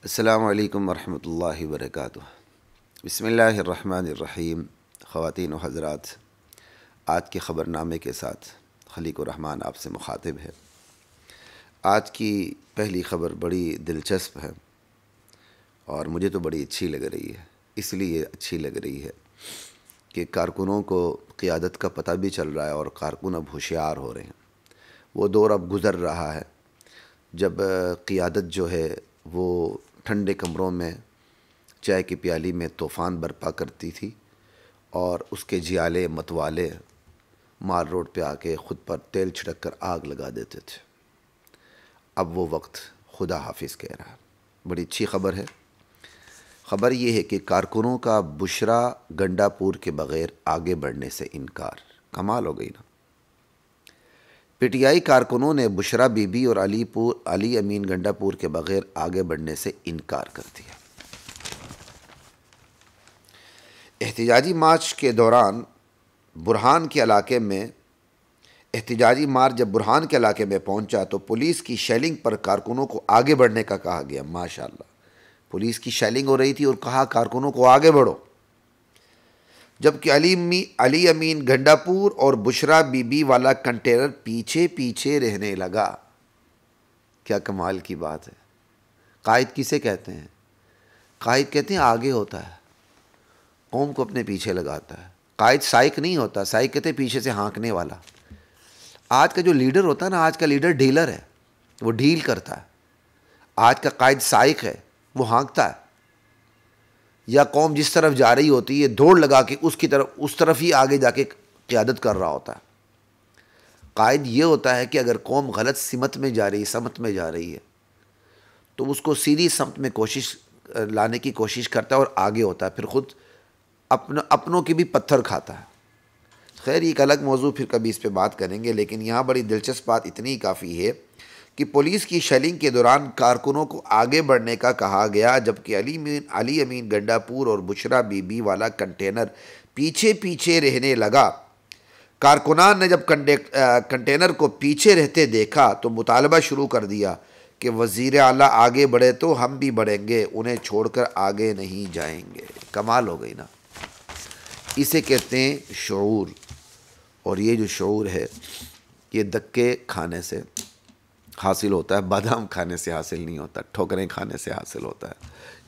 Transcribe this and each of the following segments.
السلام علیکم ورحمۃ اللہ وبرکاتہ۔ بسم اللہ الرحمن الرحیم۔ خواتین و حضرات، آج کے خبر نامے کے ساتھ خلیق الرحمن آپ سے مخاطب ہے۔ آج کی پہلی خبر بڑی دلچسپ ہے اور مجھے تو بڑی اچھی لگ رہی ہے۔ اس لیے اچھی لگ رہی ہے کہ کارکنوں کو قیادت کا پتہ بھی چل رہا ہے اور کارکن اب ہوشیار ہو رہے ہیں۔ وہ دور اب گزر رہا ہے جب قیادت جو ہے وہ ٹھنڈے کمروں میں چائے کی پیالی میں طوفان برپا کرتی تھی اور اس کے جیالے متوالے مار روڈ پہ آ کے خود پر تیل چھڑک کر آگ لگا دیتے تھے۔ اب وہ وقت خدا حافظ کہہ رہا ہے۔ بڑی اچھی خبر ہے۔ خبر یہ ہے کہ کارکنوں کا بشرا گنڈا پور کے بغیر آگے بڑھنے سے انکار۔ کمال ہو گئی نا۔ پی ٹی آئی کارکنوں نے بشرا بی بی اور علی امین گنڈا پور کے بغیر آگے بڑھنے سے انکار کر دیا۔ احتجاجی مارچ کے دوران برہان کے علاقے میں احتجاجی مارچ جب برہان کے علاقے میں پہنچا تو پولیس کی شیلنگ پر کارکنوں کو آگے بڑھنے کا کہا گیا۔ ماشاءاللہ، پولیس کی شیلنگ ہو رہی تھی اور کہا کارکنوں کو آگے بڑھو، جبکہ علی امین گنڈا پور اور بشرا بی بی والا کنٹینر پیچھے پیچھے رہنے لگا۔ کیا کمال کی بات ہے۔ قائد کسے کہتے ہیں؟ قائد کہتے ہیں آگے ہوتا ہے، قوم کو اپنے پیچھے لگاتا ہے۔ قائد سائق نہیں ہوتا، سائق کہتے ہیں پیچھے سے ہانکنے والا۔ آج کا جو لیڈر ہوتا ہے نا، آج کا لیڈر ڈیلر ہے، وہ ڈیل کرتا ہے۔ آج کا قائد سائق ہے، وہ ہانکتا ہے، یا قوم جس طرف جا رہی ہوتی ہے دوڑ لگا کے اس طرف ہی آگے جا کے قیادت کر رہا ہوتا ہے۔ قائد یہ ہوتا ہے کہ اگر قوم غلط سمت میں جا رہی ہے تو اس کو سیدھی سمت میں لانے کی کوشش کرتا ہے اور آگے ہوتا ہے، پھر خود اپنوں کے بھی پتھر کھاتا ہے۔ خیر، ایک الگ موضوع، پھر کبھی اس پہ بات کریں گے، لیکن یہاں بڑی دلچسپ بات اتنی کافی ہے کہ پولیس کی شیلنگ کے دوران کارکنوں کو آگے بڑھنے کا کہا گیا، جبکہ علی امین گنڈا پور اور بشرا بی بی والا کنٹینر پیچھے پیچھے رہنے لگا۔ کارکنان نے جب کنٹینر کو پیچھے رہتے دیکھا تو مطالبہ شروع کر دیا کہ وزیر اعلیٰ آگے بڑھے تو ہم بھی بڑھیں گے، انہیں چھوڑ کر آگے نہیں جائیں گے۔ کمال ہو گئی نا۔ اسے کہتے ہیں شعور، اور یہ جو شعور ہے یہ دکے کھانے سے حاصل ہوتا ہے، بادام کھانے سے حاصل نہیں ہوتا، ٹھوکریں کھانے سے حاصل ہوتا ہے۔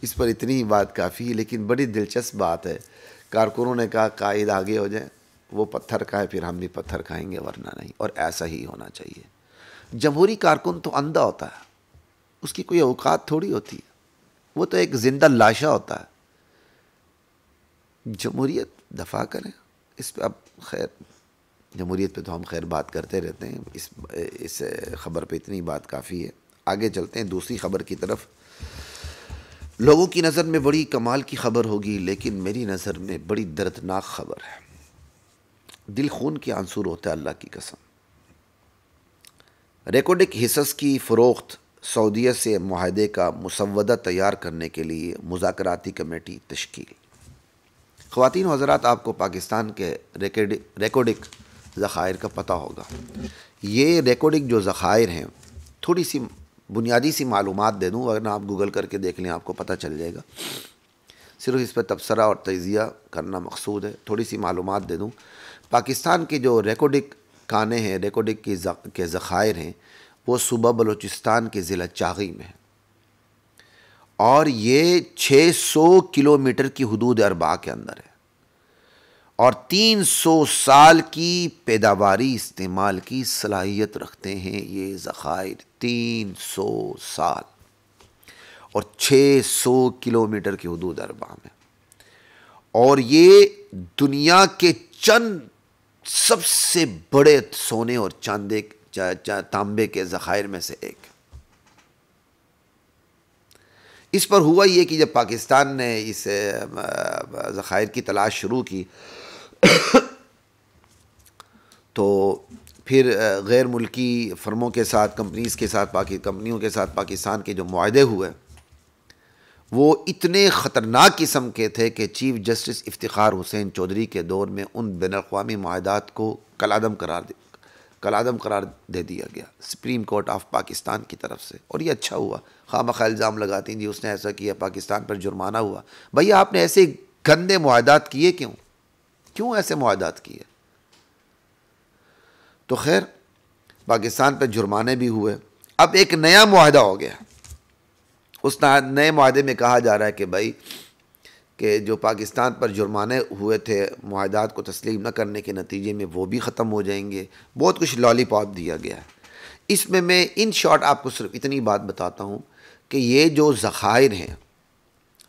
اس پر اتنی بات کافی ہے، لیکن بڑی دلچسپ بات ہے۔ کارکنوں نے کہا قائد آگے ہو جائیں، وہ پتھر کھائے، پھر ہم بھی پتھر کھائیں گے، ورنہ نہیں، اور ایسا ہی ہونا چاہیے۔ جمہوری کارکن تو اندھا ہوتا ہے، اس کی کوئی اوقات تھوڑی ہوتی ہے، وہ تو ایک زندہ لاشا ہوتا ہے۔ جمہوریت دفاع کریں، اس پہ اب خیر جمہوریت پہ تو ہم خیر بات کرتے رہتے ہیں، اس خبر پہ اتنی بات کافی ہے۔ آگے چلتے ہیں دوسری خبر کی طرف۔ لوگوں کی نظر میں بڑی کمال کی خبر ہوگی، لیکن میری نظر میں بڑی دردناک خبر ہے۔ دل خون کے آنسو ہوتا ہے، اللہ کی قسم۔ ریکارڈک حصص کی فروخت سعودیہ سے معاہدے کا مسودہ تیار کرنے کے لیے مذاکراتی کمیٹی تشکیل۔ خواتین و حضرات، آپ کو پاکستان کے ریکارڈک ذخائر کا پتہ ہوگا۔ یہ ریکارڈک جو ذخائر ہیں، تھوڑی سی بنیادی سی معلومات دے دوں، ورنہ آپ گوگل کر کے دیکھ لیں، آپ کو پتہ چل جائے گا۔ صرف اس پہ تبصرہ اور تجزیہ کرنا مقصود ہے۔ تھوڑی سی معلومات دے دوں۔ پاکستان کے جو ریکارڈک کانے ہیں، ریکارڈک کے ذخائر ہیں، وہ صوبہ بلوچستان کے ضلع چاغی میں ہیں، اور یہ 600 کلومیٹر کی حدود اربع کے اندر ہے، اور 300 سال کی پیداواری استعمال کی صلاحیت رکھتے ہیں یہ ذخائر۔ 300 سال اور 600 کلومیٹر کی حدود اربع میں، اور یہ دنیا کے چند سب سے بڑے سونے اور تانبے کے ذخائر میں سے ایک۔ اس پر ہوا یہ کہ جب پاکستان نے اس ذخائر کی تلاش شروع کی تو پھر غیر ملکی فرموں کے ساتھ، کمپنیوں کے ساتھ پاکستان کے جو معاہدے ہوئے وہ اتنے خطرناک قسم کے تھے کہ چیف جسٹس افتخار حسین چودھری کے دور میں ان بین الاقوامی معاہدات کو کالعدم کالعدم قرار دے دیا گیا سپریم کورٹ آف پاکستان کی طرف سے. اور یہ اچھا ہوا. خواہ مخواہ الزام لگاتی ہیں جی اس نے ایسا کیا, پاکستان پر جرمانہ ہوا. بھئی آپ نے ایسے گندے معاہدات کیے کیوں ایسے معاہدات کیے؟ تو خیر پاکستان پہ جرمانے بھی ہوئے. اب ایک نیا معاہدہ ہو گیا. اس نئے معاہدے میں کہا جا رہا ہے کہ بھائی کہ جو پاکستان پر جرمانے ہوئے تھے معاہدات کو تسلیم نہ کرنے کے نتیجے میں وہ بھی ختم ہو جائیں گے. بہت کچھ لالی پاپ دیا گیا ہے. اس میں ان شارٹ آپ کو صرف اتنی بات بتاتا ہوں کہ یہ جو ذخائر ہیں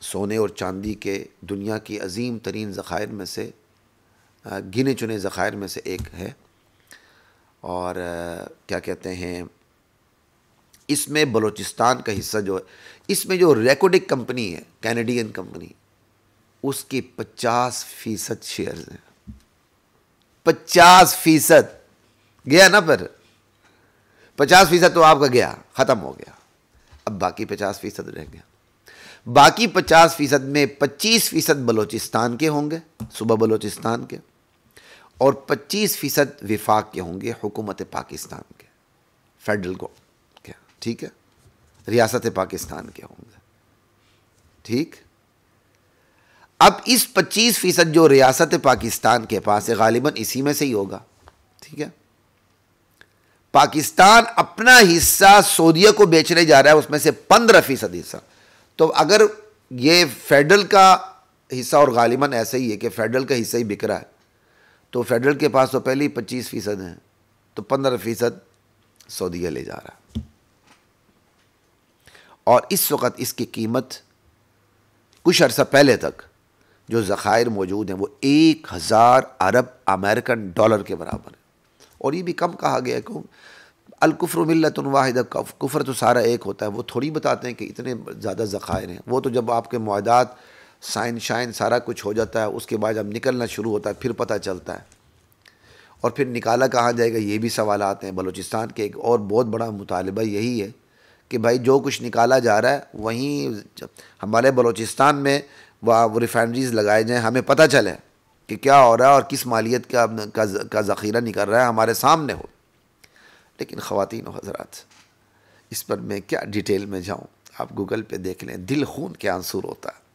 سونے اور چاندی کے, دنیا کی عظیم ترین ذخائر میں سے, گنے چنے ذخائر میں سے ایک ہے. اور کیا کہتے ہیں, اس میں بلوچستان کا حصہ جو ہے, اس میں جو ریکوڈک کمپنی ہے کینیڈین کمپنی, اس کی 50% شیئرز ہیں. 50% گیا نا, پر 50% تو آپ کا گیا, ختم ہو گیا. اب باقی 50% رہ گیا. باقی 50% میں 25% بلوچستان کے ہوں گے, صوبہ بلوچستان کے, اور 25% وفاق کے ہوں گے, حکومت پاکستان کے, فیڈرل کو کے, ٹھیک ہے, ریاست پاکستان کے ہوں گے. ٹھیک. اب اس 25% جو ریاست پاکستان کے پاس ہے غالباً اسی میں سے ہی ہوگا. ٹھیک ہے. پاکستان اپنا حصہ سعودیہ کو بیچنے جا رہا ہے, اس میں سے 15% حصہ. تو اگر یہ فیڈرل کا حصہ, اور غالباً ایسا ہی ہے کہ فیڈرل کا حصہ ہی بک رہا ہے, تو فیڈرل کے پاس تو پہلے ہی 25% ہیں, تو 15% سعودیہ لے جا رہا ہے. اور اس وقت اس کی قیمت کچھ عرصہ پہلے تک جو ذخائر موجود ہیں وہ 1000 ارب امریکن ڈالر کے برابر ہے. اور یہ بھی کم کہا گیا ہے کہ الکفر ملت واحدہ, کفر تو سارا ایک ہوتا ہے. وہ تھوڑی بتاتے ہیں کہ اتنے زیادہ ذخائر ہیں. وہ تو جب آپ کے معاہدات سائن شائن سارا کچھ ہو جاتا ہے, اس کے بعد جب نکلنا شروع ہوتا ہے پھر پتہ چلتا ہے. اور پھر نکالا کہاں جائے گا, یہ بھی سوالات ہیں. بلوچستان کے ایک اور بہت بڑا مطالبہ یہی ہے کہ بھائی جو کچھ نکالا جا رہا ہے وہیں ہمارے بلوچستان میں وہ ریفائنریز لگائے جائیں, ہمیں پتہ چلے کہ کیا ہو رہا ہے اور کس مالیت کا ذخیرہ نکل رہا ہے, ہمارے سامنے ہو. لیکن خواتین و حضرات, اس پر میں کیا ڈیٹیل میں جاؤں, آپ گوگل پہ دیکھ لیں, دل خون کے آنسور ہوتا ہے.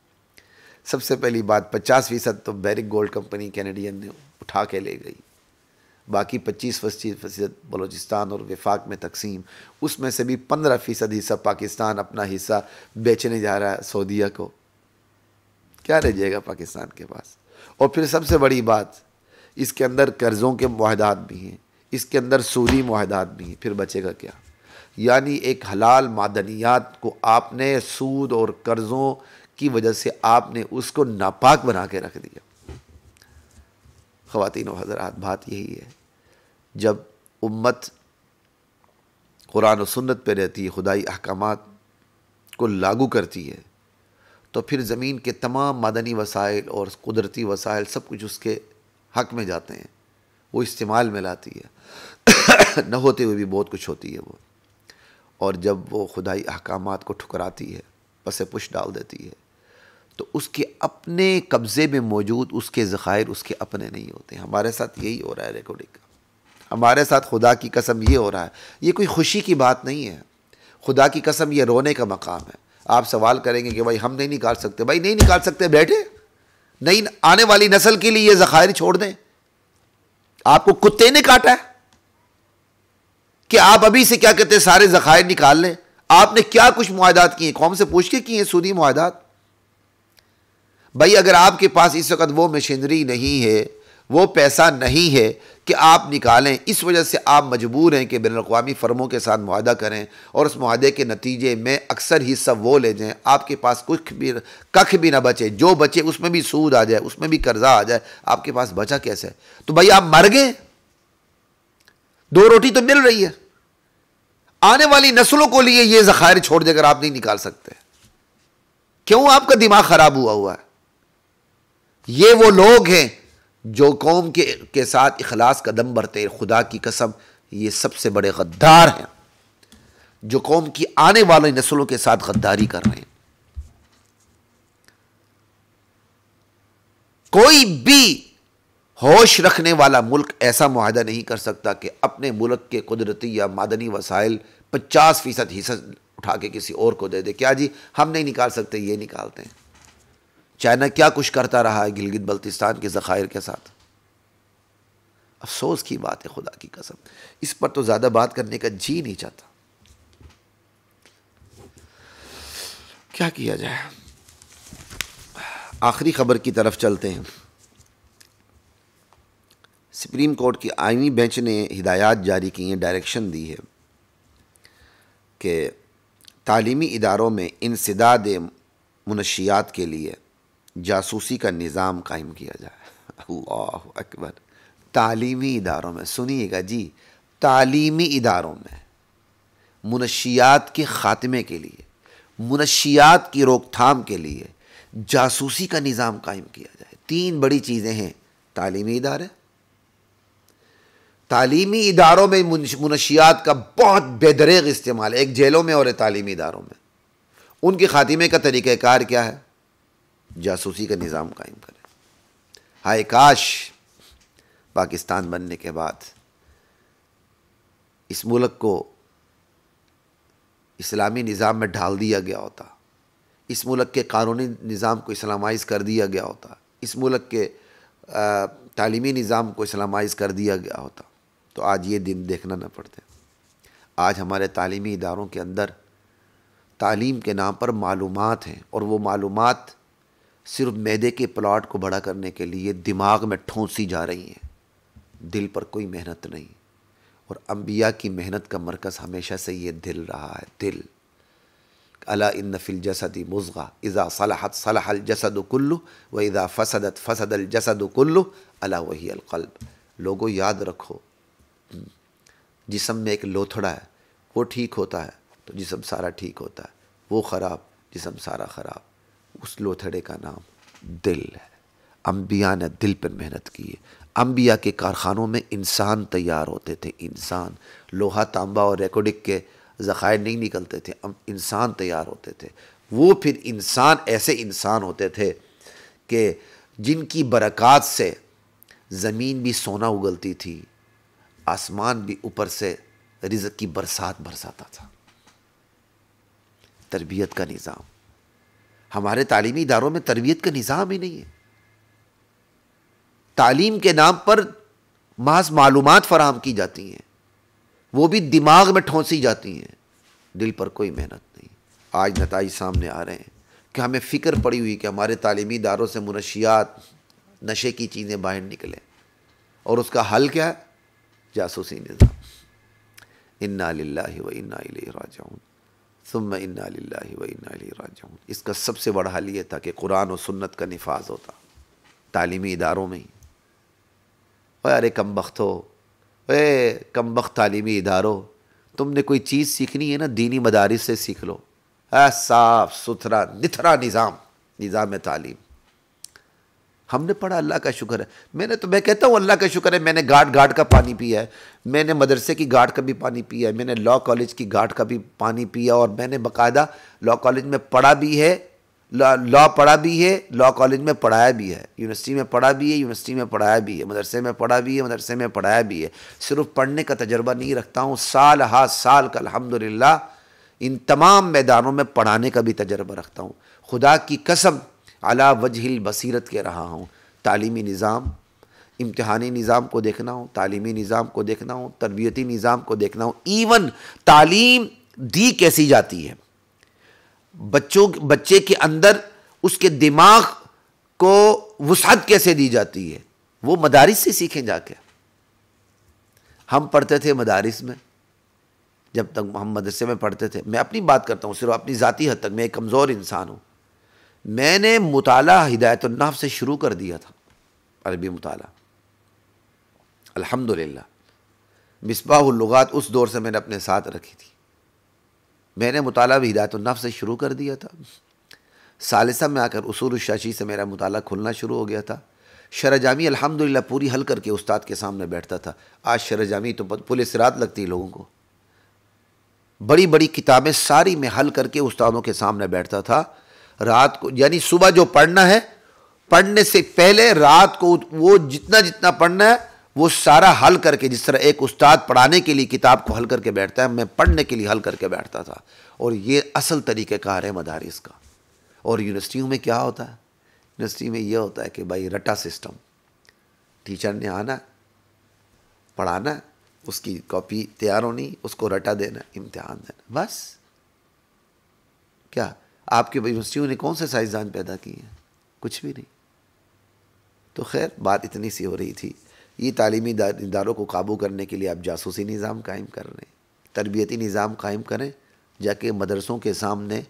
سب سے پہلی بات 50% تو بیرک گولڈ کمپنی کینیڈین نے اٹھا کے لے گئی. باقی 25% بلوچستان اور وفاق میں تقسیم. اس میں سے بھی 15% حصہ پاکستان اپنا حصہ بیچنے جا رہا ہے سعودیہ کو. کیا رہ جائے گا پاکستان کے پاس؟ اور پھر سب سے بڑی بات, اس کے اندر قرضوں کے معاہدات بھی ہیں, اس کے اندر سودی معاہدات بھی ہیں. پھر بچے گا کیا؟ یعنی ایک حلال معدنیات کو آپ نے سود اور قرضوں کی وجہ سے آپ نے اس کو ناپاک بنا کے رکھ دیا. خواتین و حضرات, بات یہی ہے, جب امت قرآن و سنت پہ رہتی ہے, خدائی احکامات کو لاگو کرتی ہے, تو پھر زمین کے تمام معدنی وسائل اور قدرتی وسائل سب کچھ اس کے حق میں جاتے ہیں, وہ استعمال میں لاتی ہے. نہ ہوتے ہوئے بھی بہت کچھ ہوتی ہے وہ. اور جب وہ خدائی احکامات کو ٹھکراتی ہے, پس پش ڈال دیتی ہے, تو اس کے اپنے قبضے میں موجود اس کے ذخائر اس کے اپنے نہیں ہوتے. ہمارے ساتھ یہی ہو رہا ہے ریکارڈنگ کا. ہمارے ساتھ خدا کی قسم یہ ہو رہا ہے. یہ کوئی خوشی کی بات نہیں ہے, خدا کی قسم یہ رونے کا مقام ہے. آپ سوال کریں گے کہ بھائی ہم نہیں نکال سکتے. بھائی نہیں نکال سکتے, بیٹھے نہیں, آنے والی نسل کے لیے یہ ذخائر چھوڑ دیں. آپ کو کتے نے کاٹا ہے کہ آپ ابھی سے کیا کہتے ہیں سارے ذخائر نکال لیں؟ آپ نے کیا کچھ معاہدات کیے, قوم سے پوچھ کے کیے ہیں سودی معاہدات؟ بھائی اگر آپ کے پاس اس وقت وہ مشینری نہیں ہے, وہ پیسہ نہیں ہے کہ آپ نکالیں, اس وجہ سے آپ مجبور ہیں کہ بین الاقوامی فرموں کے ساتھ معاہدہ کریں, اور اس معاہدے کے نتیجے میں اکثر حصہ وہ لے جائیں, آپ کے پاس ککھ بھی نہ بچے, جو بچے اس میں بھی سود آ جائے, اس میں بھی قرضہ آ جائے, آپ کے پاس بچا کیسے؟ تو بھائی آپ مر گئے. 2 روٹی تو مل رہی ہے, آنے والی نسلوں کو لیے یہ ذخائر چھوڑ دے کر آپ نہیں نکال سکتے. کیوں آپ کا دماغ خراب ہوا ہے؟ یہ وہ لوگ ہیں جو قوم کے ساتھ اخلاص کا دم بھرتے ہیں. خدا کی قسم یہ سب سے بڑے غدار ہیں جو قوم کی آنے والی نسلوں کے ساتھ غداری کر رہے ہیں. کوئی بھی ہوش رکھنے والا ملک ایسا معاہدہ نہیں کر سکتا کہ اپنے ملک کے قدرتی یا معدنی وسائل 50% حصہ اٹھا کے کسی اور کو دے دے. کیا جی ہم نہیں نکال سکتے، یہ نکالتے ہیں. چائنا کیا کچھ کرتا رہا ہے گلگت بلتستان کے ذخائر کے ساتھ. افسوس کی بات ہے خدا کی قسم. اس پر تو زیادہ بات کرنے کا جی نہیں چاہتا. کیا کیا جائے. آخری خبر کی طرف چلتے ہیں. سپریم کورٹ کی آئینی بینچ نے ہدایات جاری کی ہیں، ڈائریکشن دی ہے کہ تعلیمی اداروں میں انسداد منشیات کے لیے جاسوسی کا نظام قائم کیا جائے. اللہ اکبر. تعلیمی اداروں میں، سنیے گا جی، تعلیمی اداروں میں منشیات کے خاتمے کے لیے، منشیات کی روک تھام کے لیے جاسوسی کا نظام قائم کیا جائے. 3 بڑی چیزیں ہیں. تعلیمی ادارے، تعلیمی اداروں میں منشیات کا بہت بے دریغ استعمال ہے، ایک جیلوں میں اور تعلیمی اداروں میں. ان کے خاتمے کا طریقہ کار کیا ہے؟ جاسوسی کا نظام قائم کرے. ہائے کاش پاکستان بننے کے بعد اس ملک کو اسلامی نظام میں ڈھال دیا گیا ہوتا، اس ملک کے قانونی نظام کو اسلامائز کر دیا گیا ہوتا، اس ملک کے تعلیمی نظام کو اسلامائز کر دیا گیا ہوتا، تو آج یہ دن دیکھنا نہ پڑتے. آج ہمارے تعلیمی اداروں کے اندر تعلیم کے نام پر معلومات ہیں، اور وہ معلومات صرف معدے کے پلاٹ کو بڑا کرنے کے لیے دماغ میں ٹھونسی جا رہی ہیں. دل پر کوئی محنت نہیں. اور انبیاء کی محنت کا مرکز ہمیشہ سے یہ دل رہا ہے. دل. الا ان فی الجسد مضغہ اذا صلحت صلح الجسد کلہ واذا فسدت فسد الجسد کلہ الا وہی القلب. لوگوں یاد رکھو، جسم میں ایک لوتھڑا ہے، وہ ٹھیک ہوتا ہے تو جسم سارا ٹھیک ہوتا ہے. وہ خراب، جسم سارا خراب. اس لوتھڑے کا نام دل ہے. انبیاء نے دل پر محنت کی ہے. انبیاء کے کارخانوں میں انسان تیار ہوتے تھے. انسان. لوہا، تانبا اور ریکوڈک کے ذخائر نہیں نکلتے تھے، انسان تیار ہوتے تھے. وہ پھر انسان ایسے انسان ہوتے تھے کہ جن کی برکات سے زمین بھی سونا اگلتی تھی، آسمان بھی اوپر سے رزق کی برسات برساتا تھا. تربیت کا نظام. ہمارے تعلیمی اداروں میں تربیت کا نظام ہی نہیں ہے. تعلیم کے نام پر محض معلومات فراہم کی جاتی ہیں، وہ بھی دماغ میں ٹھونسی جاتی ہیں، دل پر کوئی محنت نہیں. آج نتائج سامنے آ رہے ہیں کہ ہمیں فکر پڑی ہوئی کہ ہمارے تعلیمی اداروں سے منشیات، نشے کی چیزیں باہر نکلیں، اور اس کا حل کیا ہے؟ جاسوسی نظام. انا للہ و انا الیہ راجعون ثم انا للہ و انا الیہ راجعون. اس کا سب سے بڑا حل یہ تھا کہ قرآن و سنت کا نفاذ ہوتا تعلیمی اداروں میں ہی. ارے کم بخت ہو، کم بخت تعلیمی اداروں، تم نے کوئی چیز سیکھنی ہے نا دینی مدارس سے سیکھ لو. صاف ستھرا نتھرا نظام تعلیم. ہم نے پڑھا، اللہ کا شکر ہے. میں کہتا ہوں اللہ کا شکر ہے، میں نے گاٹ کا پانی پیا ہے، میں نے مدرسے کی گاٹ کا بھی پانی پیا ہے، میں نے لاء کالج کی گاٹ کا بھی پانی پیا، اور میں نے باقاعدہ لاء کالج میں پڑھا بھی ہے، لاء پڑھا بھی ہے، لاء کالج میں پڑھایا بھی ہے، یونیورسٹی میں پڑھا بھی ہے، یونیورسٹی میں پڑھایا بھی ہے، مدرسے میں پڑھا بھی ہے، مدرسے میں پڑھایا بھی ہے. صرف پڑھنے کا تجربہ نہیں رکھتا ہوں، سال ہا سال کا الحمدللہ ان تمام میدانوں میں پڑھانے کا بھی تجربہ رکھتا ہوں. خدا کی قسم علی وجہ البصیرت کہہ رہا ہوں. تعلیمی نظام، امتحانی نظام کو دیکھنا ہو، تعلیمی نظام کو دیکھنا ہو، تربیتی نظام کو دیکھنا ہو. ایون تعلیم دی کیسی جاتی ہے، بچے کے اندر اس کے دماغ کو وسعت کیسے دی جاتی ہے، وہ مدارس سے سیکھیں جا کے. ہم پڑھتے تھے مدارس میں، جب تک ہم مدرسے میں پڑھتے تھے، میں اپنی بات کرتا ہوں صرف اپنی ذاتی حد تک، میں ایک کمزور انسان ہوں. میں نے مطالعہ ہدایت النحو سے شروع کر دیا تھا، عربی مطالعہ الحمدللہ. مصباح اللغات اس دور سے میں نے اپنے ساتھ رکھی تھی. میں نے مطالعہ ہدایت النحو سے شروع کر دیا تھا. ثالثہ میں آ کر اصول الشاشی سے میرا مطالعہ کھلنا شروع ہو گیا تھا. شرح جامی الحمدللہ پوری حل کر کے استاد کے سامنے بیٹھتا تھا. آج شرح جامی تو پل صراط لگتی لوگوں کو. بڑی بڑی کتابیں ساری میں حل کر کے استادوں کے سامنے بیٹھتا تھا. رات کو یعنی صبح جو پڑھنا ہے پڑھنے سے پہلے رات کو وہ جتنا پڑھنا ہے وہ سارا حل کر کے، جس طرح ایک استاد پڑھانے کے لیے کتاب کو حل کر کے بیٹھتا ہے، میں پڑھنے کے لیے حل کر کے بیٹھتا تھا. اور یہ اصل طریقہ کار ہے مدارس کا. اور یونیورسٹیوں میں کیا ہوتا ہے؟ یونیورسٹی میں یہ ہوتا ہے کہ بھائی رٹا سسٹم، ٹیچر نے آنا پڑھانا، اس کی کاپی تیار ہونی، اس کو رٹا دینا، امتحان دینا، بس. کیا آپ کے یونیورسٹیوں نے کون سے سائنسدان پیدا کیے ہیں؟ کچھ بھی نہیں. تو خیر بات اتنی سی ہو رہی تھی. یہ تعلیمی اداروں کو قابو کرنے کے لیے آپ جاسوسی نظام قائم کر رہے ہیں، تربیتی نظام قائم کریں، جا کے مدرسوں کے سامنے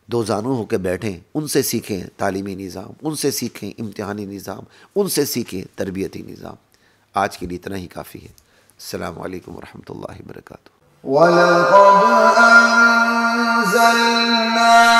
دو زانو ہو کے بیٹھیں، ان سے سیکھیں تعلیمی نظام، ان سے سیکھیں امتحانی نظام، ان سے سیکھیں تربیتی نظام. آج کے لیے اتنا ہی کافی ہے. السلام علیکم ورحمۃ اللہ وبرکاتہ. وَلَقَدْ أَنزَلْنَا